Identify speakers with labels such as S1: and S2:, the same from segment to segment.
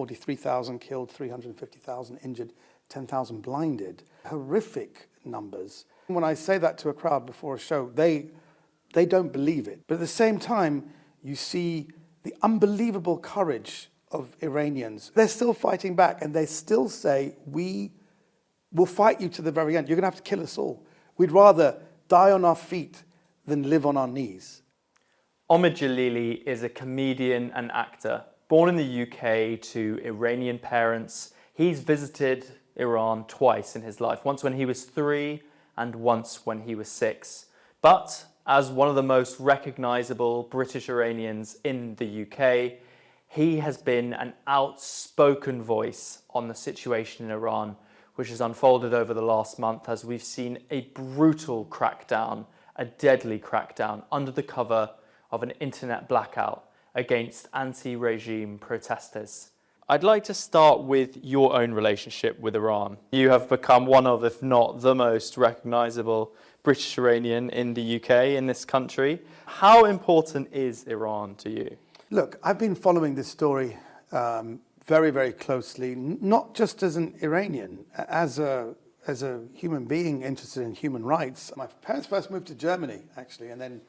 S1: 43,000 killed, 350,000 injured, 10,000 blinded. Horrific numbers. When I say that to a crowd before a show, they don't believe it. But at the same time, you see the unbelievable courage of Iranians. They're still fighting back, and they still say, we will fight you to the very end. You're going to have to kill us all. We'd rather die on our feet than live on our knees.
S2: Omid Djalili is a comedian and actor. Born in the UK to Iranian parents, he's visited Iran twice in his life, once when he was 3 and once when he was 6. But as one of the most recognisable British-Iranians in the UK, he has been an outspoken voice on the situation in Iran, which has unfolded over the last month as we've seen a brutal crackdown, a deadly crackdown, under the cover of an internet blackout against anti-regime protesters. I'd like to start with your own relationship with Iran. You have become one of, if not the most recognisable British-Iranian in the UK, in this country. How important is Iran to you?
S1: Look, I've been following this story very, very closely, not just as an Iranian, as a human being interested in human rights. My parents first moved to Germany, actually, and then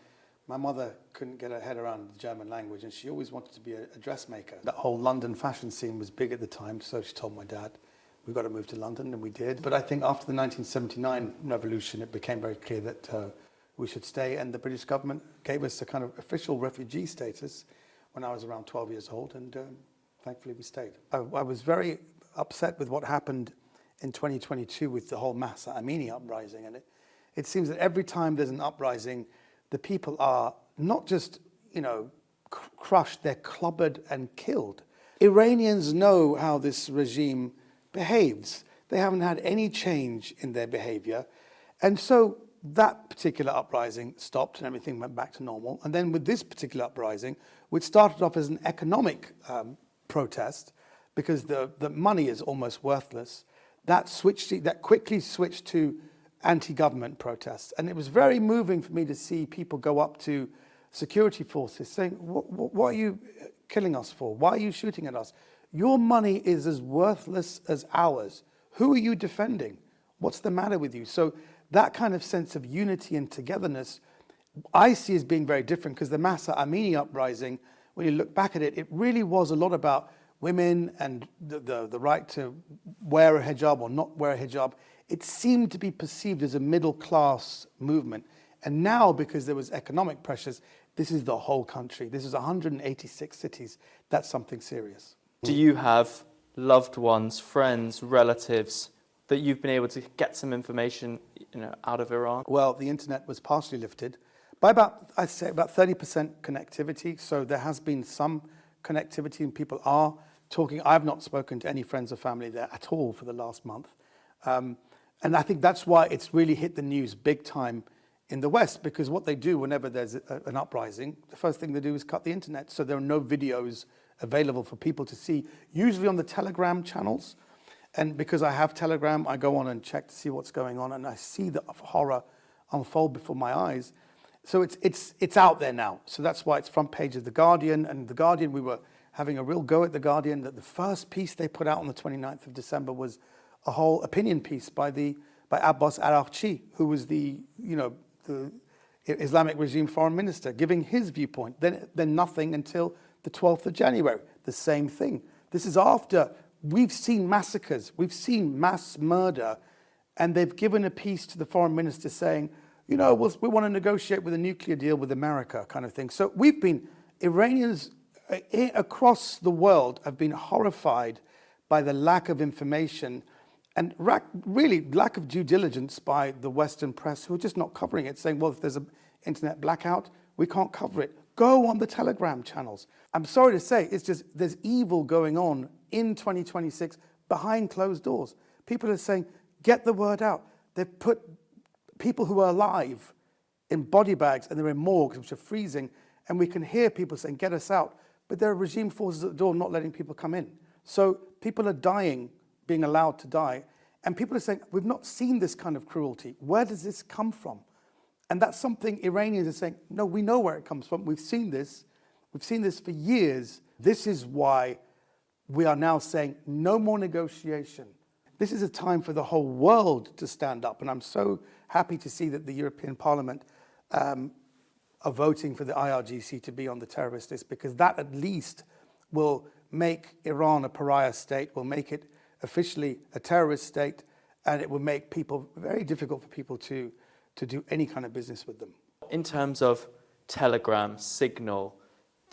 S1: my mother couldn't get her head around the German language, and she always wanted to be a dressmaker. That whole London fashion scene was big at the time, so she told my dad, we've got to move to London, and we did. But I think after the 1979 revolution, it became very clear that we should stay, and the British government gave us a kind of official refugee status when I was around 12 years old, and thankfully we stayed. I was very upset with what happened in 2022 with the whole Mahsa Amini uprising, and it seems that every time there's an uprising, the people are not just, crushed, they're clobbered and killed. Iranians know how this regime behaves. They haven't had any change in their behavior. And so that particular uprising stopped and everything went back to normal. And then with this particular uprising, which started off as an economic protest, because the money is almost worthless, that quickly switched to anti-government protests. And it was very moving for me to see people go up to security forces saying, what are you killing us for? Why are you shooting at us? Your money is as worthless as ours. Who are you defending? What's the matter with you? So that kind of sense of unity and togetherness I see as being very different, because the Mahsa Amini uprising, when you look back at it, it really was a lot about women and the right to wear a hijab or not wear a hijab. It seemed to be perceived as a middle-class movement. And now, because there was economic pressures, this is the whole country. This is 186 cities. That's something serious.
S2: Do you have loved ones, friends, relatives that you've been able to get some information, out of Iran?
S1: Well, the internet was partially lifted by I'd say about 30% connectivity. So there has been some connectivity, and people are talking. I've not spoken to any friends or family there at all for the last month. And I think that's why it's really hit the news big time in the West, because what they do whenever there's an uprising, the first thing they do is cut the internet. So there are no videos available for people to see, usually on the Telegram channels. And because I have Telegram, I go on and check to see what's going on, and I see the horror unfold before my eyes. So it's out there now. So that's why it's front page of The Guardian. And The Guardian, we were having a real go at The Guardian, that the first piece they put out on the 29th of December was a whole opinion piece by Abbas Araghchi, who was the Islamic regime foreign minister, giving his viewpoint. Then nothing until the 12th of January. The same thing. This is after we've seen massacres, we've seen mass murder, and they've given a piece to the foreign minister saying, we want to negotiate with a nuclear deal with America, kind of thing. So Iranians across the world have been horrified by the lack of information and really lack of due diligence by the Western press, who are just not covering it, saying, well, if there's an internet blackout, we can't cover it. Go on the Telegram channels. I'm sorry to say, it's just there's evil going on in 2026 behind closed doors. People are saying, get the word out. They've put people who are alive in body bags, and they're in morgues which are freezing, and we can hear people saying, get us out. But there are regime forces at the door not letting people come in. So people are dying, being allowed to die. And people are saying, we've not seen this kind of cruelty. Where does this come from? And that's something Iranians are saying, no, we know where it comes from. We've seen this. We've seen this for years. This is why we are now saying no more negotiation. This is a time for the whole world to stand up, and I'm so happy to see that the European Parliament are voting for the IRGC to be on the terrorist list, because that at least will make Iran a pariah state, will make it officially a terrorist state, and it will make people very difficult for people to do any kind of business with them.
S2: In terms of Telegram, Signal,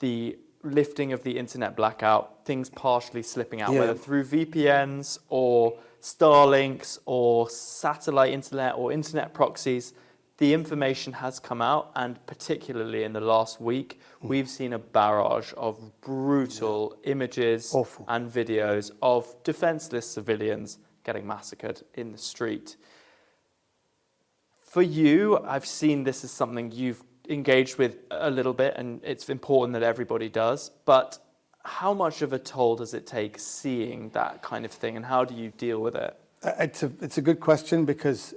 S2: the lifting of the internet blackout, things partially slipping out, whether through VPNs or Starlinks or satellite internet or internet proxies, the information has come out, and particularly in the last week, we've seen a barrage of brutal images and videos of defenseless civilians getting massacred in the street. For you, I've seen this as something you've engaged with a little bit, and it's important that everybody does, but how much of a toll does it take seeing that kind of thing, and how do you deal with it?
S1: It's a good question, because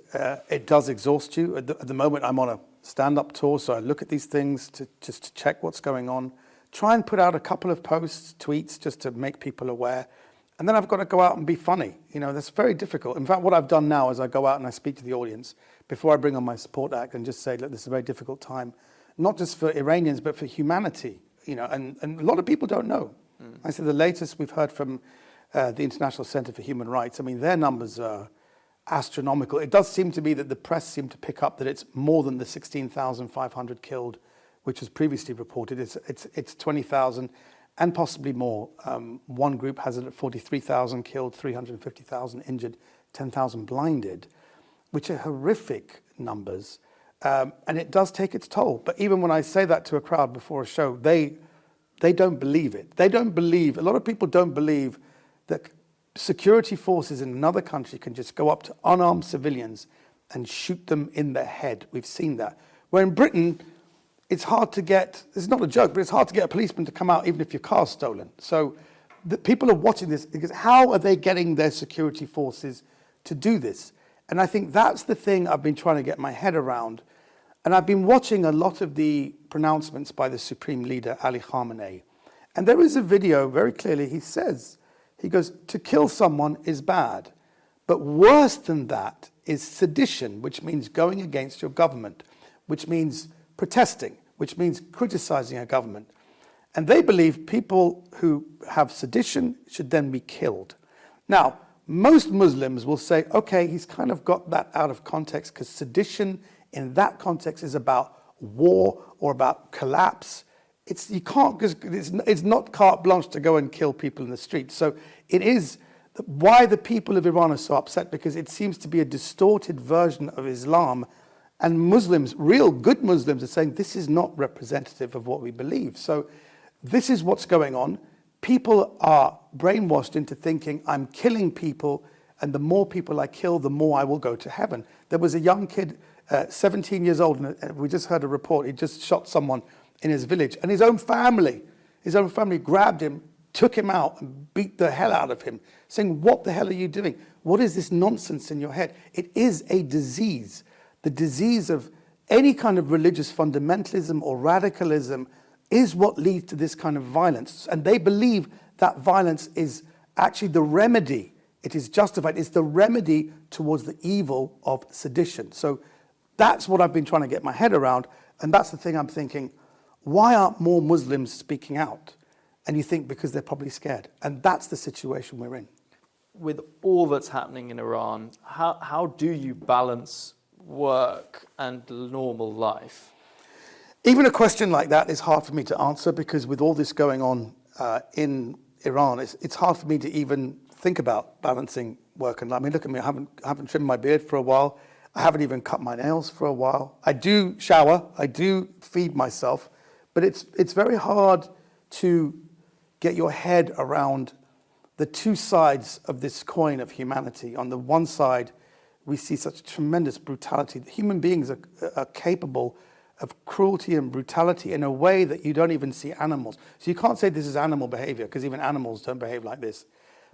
S1: it does exhaust you. At the moment, I'm on a stand-up tour, so I look at these things just to check what's going on, try and put out a couple of posts, tweets, just to make people aware. And then I've got to go out and be funny. You know, that's very difficult. In fact, what I've done now is I go out and I speak to the audience before I bring on my support act and just say, look, this is a very difficult time, not just for Iranians, but for humanity. You know, and a lot of people don't know. I said the latest we've heard from the International Center for Human Rights, I mean, their numbers are astronomical. It does seem to be that the press seem to pick up that it's more than the 16,500 killed, which was previously reported. It's 20,000 and possibly more. One group has it at 43,000 killed, 350,000 injured, 10,000 blinded, which are horrific numbers. And it does take its toll. But even when I say that to a crowd before a show, they don't believe it. They don't believe, a lot of people don't believe that security forces in another country can just go up to unarmed civilians and shoot them in the head. We've seen that. Where in Britain, it's hard to get, it's not a joke, but it's hard to get a policeman to come out even if your car's stolen. So the people are watching this because how are they getting their security forces to do this? And I think that's the thing I've been trying to get my head around. And I've been watching a lot of the pronouncements by the Supreme Leader, Ali Khamenei. And there is a video, very clearly, he goes, to kill someone is bad. But worse than that is sedition, which means going against your government, which means protesting, which means criticizing a government. And they believe people who have sedition should then be killed. Now, most Muslims will say, okay, he's kind of got that out of context, because sedition in that context is about war or about collapse. You can't, it's not carte blanche to go and kill people in the street. So it is why the people of Iran are so upset, because it seems to be a distorted version of Islam. And Muslims, real good Muslims, are saying this is not representative of what we believe. So this is what's going on. People are brainwashed into thinking I'm killing people, and the more people I kill, the more I will go to heaven. There was a young kid, 17 years old, and we just heard a report, he just shot someone in his village, and his own family grabbed him, took him out and beat the hell out of him, saying, what the hell are you doing? What is this nonsense in your head? It is a disease. The disease of any kind of religious fundamentalism or radicalism is what leads to this kind of violence. And they believe that violence is actually the remedy. It is justified. It's the remedy towards the evil of sedition. So that's what I've been trying to get my head around. And that's the thing I'm thinking, why aren't more Muslims speaking out? And you think because they're probably scared. And that's the situation we're in.
S2: With all that's happening in Iran, how do you balance work and normal life?
S1: Even a question like that is hard for me to answer, because with all this going on in Iran, it's hard for me to even think about balancing work and life. I mean, look at me, I haven't trimmed my beard for a while. I haven't even cut my nails for a while. I do shower, I do feed myself, but it's very hard to get your head around the two sides of this coin of humanity. On the one side, we see such tremendous brutality. Human beings are capable of cruelty and brutality in a way that you don't even see animals. So you can't say this is animal behavior, because even animals don't behave like this.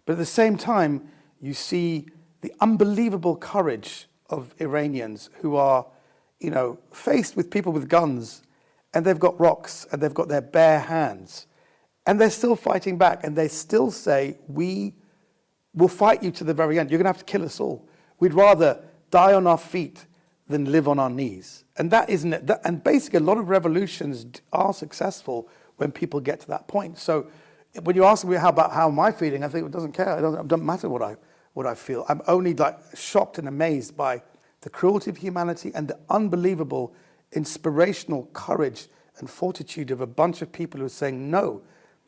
S1: But at the same time, you see the unbelievable courage of Iranians who are, faced with people with guns, and they've got rocks and they've got their bare hands. And they're still fighting back, and they still say, we will fight you to the very end. You're going to have to kill us all. We'd rather die on our feet than live on our knees. And that isn't it. And basically, a lot of revolutions are successful when people get to that point. So when you ask me how am I feeling, I think it doesn't care. It doesn't matter what I feel. I'm only like shocked and amazed by the cruelty of humanity and the unbelievable inspirational courage and fortitude of a bunch of people who are saying no.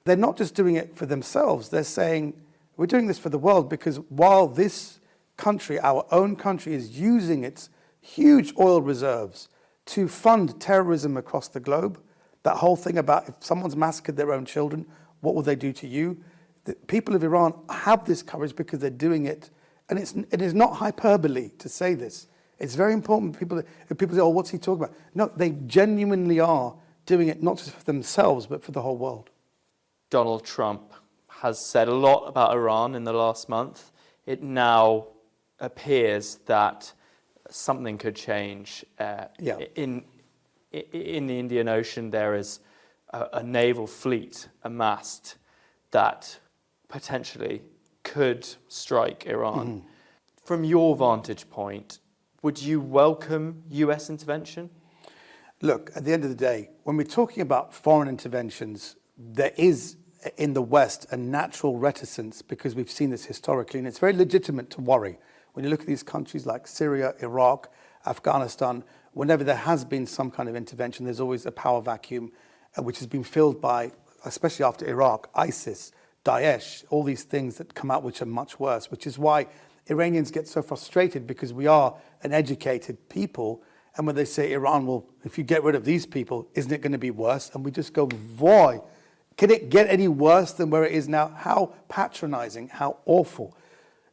S1: They're not just doing it for themselves. They're saying, we're doing this for the world because while this country, our own country, is using its huge oil reserves to fund terrorism across the globe, that whole thing about if someone's massacred their own children, what will they do to you? The people of Iran have this courage because they're doing it. And it is not hyperbole to say this. It's very important. People say, oh, what's he talking about? No, they genuinely are doing it not just for themselves, but for the whole world.
S2: Donald Trump has said a lot about Iran in the last month. It now appears that something could change. In the Indian Ocean, there is a naval fleet amassed that potentially could strike Iran. Mm-hmm. From your vantage point, would you welcome US intervention?
S1: Look, at the end of the day, when we're talking about foreign interventions, there is in the West a natural reticence because we've seen this historically, and it's very legitimate to worry. When you look at these countries like Syria, Iraq, Afghanistan, whenever there has been some kind of intervention, there's always a power vacuum, which has been filled by, especially after Iraq, ISIS, Daesh, all these things that come out which are much worse, which is why Iranians get so frustrated because we are an educated people. And when they say Iran, well, if you get rid of these people, isn't it going to be worse? And we just go, boy, can it get any worse than where it is now? How patronizing, how awful.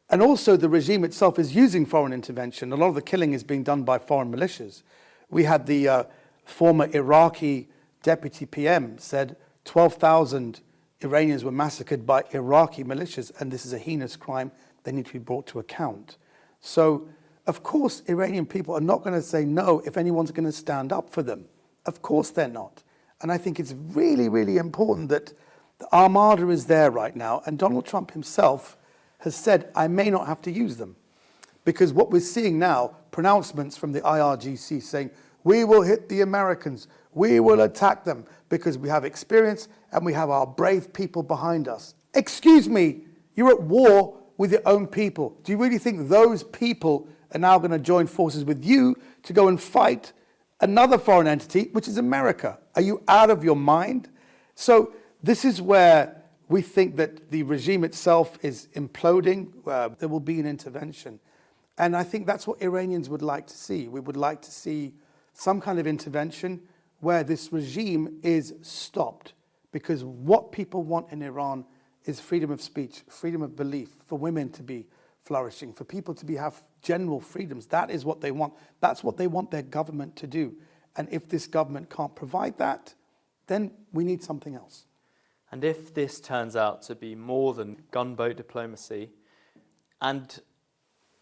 S1: And also the regime itself is using foreign intervention. A lot of the killing is being done by foreign militias. We had the former Iraqi deputy PM said 12,000 Iranians were massacred by Iraqi militias, and this is a heinous crime. They need to be brought to account. So, of course, Iranian people are not going to say no if anyone's going to stand up for them. Of course they're not. And I think it's really, really important that the armada is there right now. And Donald Trump himself has said, I may not have to use them. Because what we're seeing now, pronouncements from the IRGC saying, we will hit the Americans, we will attack them because we have experience and we have our brave people behind us. Excuse me, you're at war with your own people. Do you really think those people are now going to join forces with you to go and fight another foreign entity, which is America? Are you out of your mind? So this is where we think that the regime itself is imploding. There will be an intervention. And I think that's what Iranians would like to see. We would like to see some kind of intervention where this regime is stopped. Because what people want in Iran is freedom of speech, freedom of belief, for women to be flourishing, for people to have general freedoms. That is what they want. That's what they want their government to do. And if this government can't provide that, then we need something else.
S2: And if this turns out to be more than gunboat diplomacy and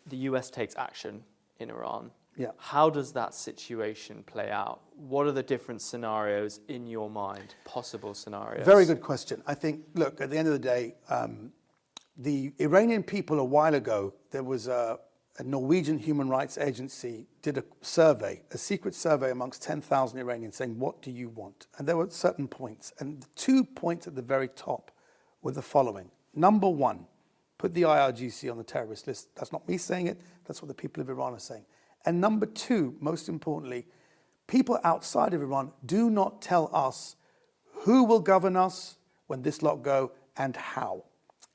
S2: the US takes action in Iran, how does that situation play out? What are the different scenarios in your mind, possible scenarios?
S1: Very good question. I think, look, at the end of the day, the Iranian people a while ago, there was a Norwegian human rights agency did a survey, a secret survey amongst 10,000 Iranians saying, what do you want? And there were certain points. And the 2 points at the very top were the following. Number one, put the IRGC on the terrorist list. That's not me saying it. That's what the people of Iran are saying. And number two, most importantly, people outside of Iran do not tell us who will govern us when this lot go and how.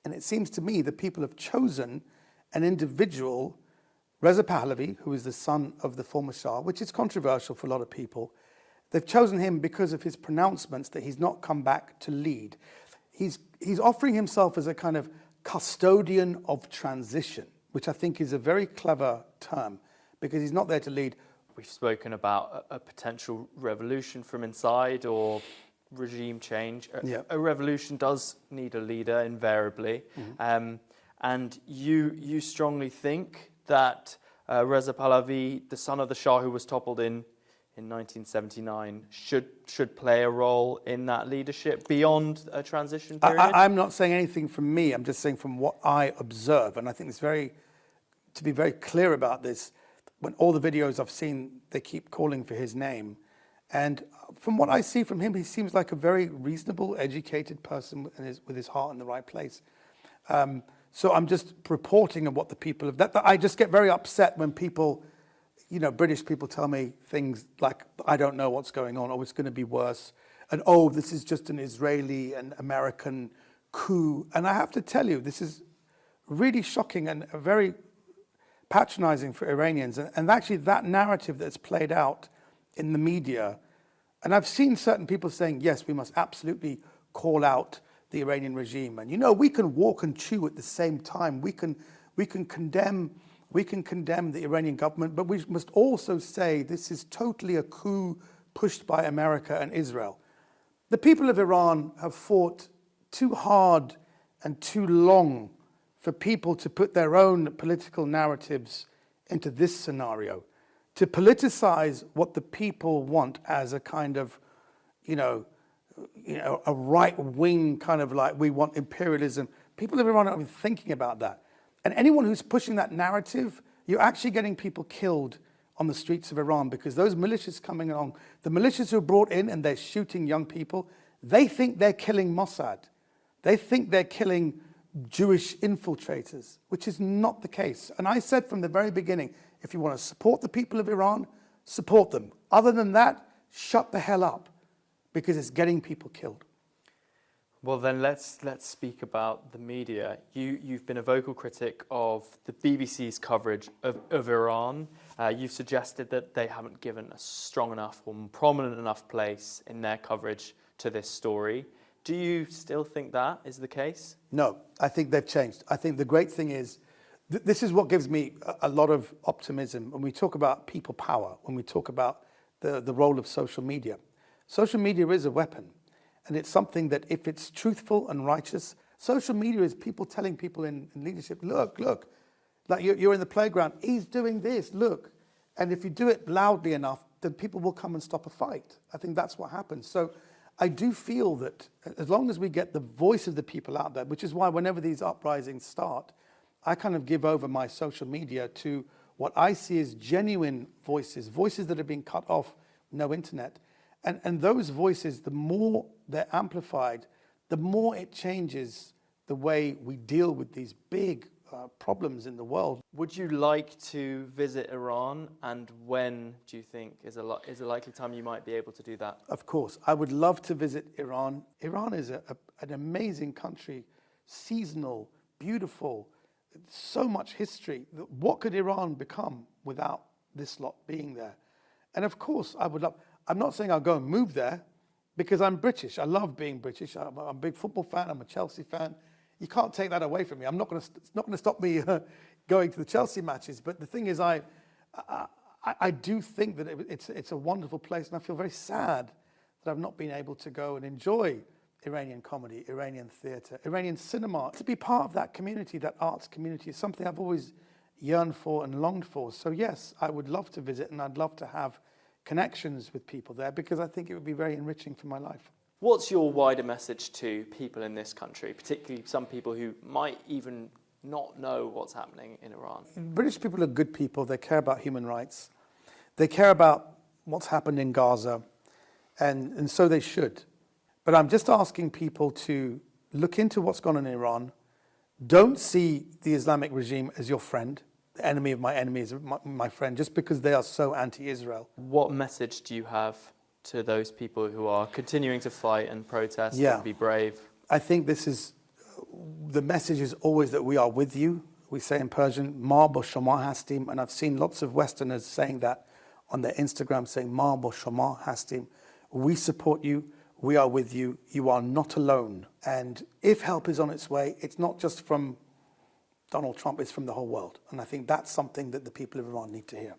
S1: And it seems to me that people have chosen an individual, Reza Pahlavi, who is the son of the former Shah, which is controversial for a lot of people. They've chosen him because of his pronouncements that he's not come back to lead. He's offering himself as a kind of custodian of transition, which I think is a very clever term, because he's not there to lead.
S2: We've spoken about a potential revolution from inside or regime change. A revolution does need a leader, invariably. Mm-hmm. And you strongly think that Reza Pahlavi, the son of the Shah who was toppled in in 1979 should play a role in that leadership beyond a transition period?
S1: I'm not saying anything from me. I'm just saying from what I observe. And I think it's to be very clear about this, when all the videos I've seen, they keep calling for his name. And from what I see from him, he seems like a very reasonable, educated person with his heart in the right place. So I'm just reporting on what the people have. That I just get very upset when people, British people tell me things like, I don't know what's going on, or it's going to be worse. And, this is just an Israeli and American coup. And I have to tell you, this is really shocking and very patronizing for Iranians. And actually that narrative that's played out in the media, and I've seen certain people saying, yes, we must absolutely call out the Iranian regime. And we can walk and chew at the same time. We can condemn the Iranian government, but we must also say this is totally a coup pushed by America and Israel. The people of Iran have fought too hard and too long for people to put their own political narratives into this scenario, to politicize what the people want as a kind of, a right-wing kind of like, we want imperialism. People of Iran are thinking about that. And anyone who's pushing that narrative, you're actually getting people killed on the streets of Iran, because those militias coming along, the militias who are brought in and they're shooting young people, they think they're killing Mossad. They think they're killing Jewish infiltrators, which is not the case. And I said from the very beginning, if you want to support the people of Iran, support them. Other than that, shut the hell up, because it's getting people killed.
S2: Well, then let's speak about the media. You've been a vocal critic of the BBC's coverage of Iran. You've suggested that they haven't given a strong enough or prominent enough place in their coverage to this story. Do you still think that is the case? No, I think they've changed. I think the great thing is, this is what gives me a lot of optimism when we talk about people power, when we talk about the role of social media. Social media is a weapon. And it's something that if it's truthful and righteous, social media is people telling people in leadership, look, like you're in the playground, he's doing this, look. And if you do it loudly enough, then people will come and stop a fight. I think that's what happens. So I do feel that as long as we get the voice of the people out there, which is why whenever these uprisings start, I kind of give over my social media to what I see as genuine voices that have been cut off, no internet. And those voices, the more they're amplified, the more it changes the way we deal with these big problems in the world. Would you like to visit Iran, and when do you think is a likely time you might be able to do that? Of course, I would love to visit Iran. Iran is an amazing country, seasonal, beautiful, so much history. What could Iran become without this lot being there? And of course, I would love. I'm not saying I'll go and move there, because I'm British. I love being British. I'm a big football fan. I'm a Chelsea fan. You can't take that away from me. It's not going to stop me going to the Chelsea matches. But the thing is, I do think that it's a wonderful place, and I feel very sad that I've not been able to go and enjoy Iranian comedy, Iranian theatre, Iranian cinema. To be part of that community, that arts community, is something I've always yearned for and longed for. So yes, I would love to visit, and I'd love to have connections with people there, because I think it would be very enriching for my life. What's your wider message to people in this country, particularly some people who might even not know what's happening in Iran? British people are good people. They care about human rights. They care about what's happened in Gaza, and so they should. But I'm just asking people to look into what's gone on in Iran. Don't see the Islamic regime as your friend. The enemy of my enemy is my friend, just because they are so anti-Israel. What message do you have to those people who are continuing to fight and protest and be brave? I think the message is always that we are with you. We say in Persian, Ma ba shoma hastim, and I've seen lots of Westerners saying that on their Instagram, saying Ma ba shoma hastim. We support you. We are with you. You are not alone. And if help is on its way, it's not just from Donald Trump, is from the whole world. And I think that's something that the people of Iran need to hear.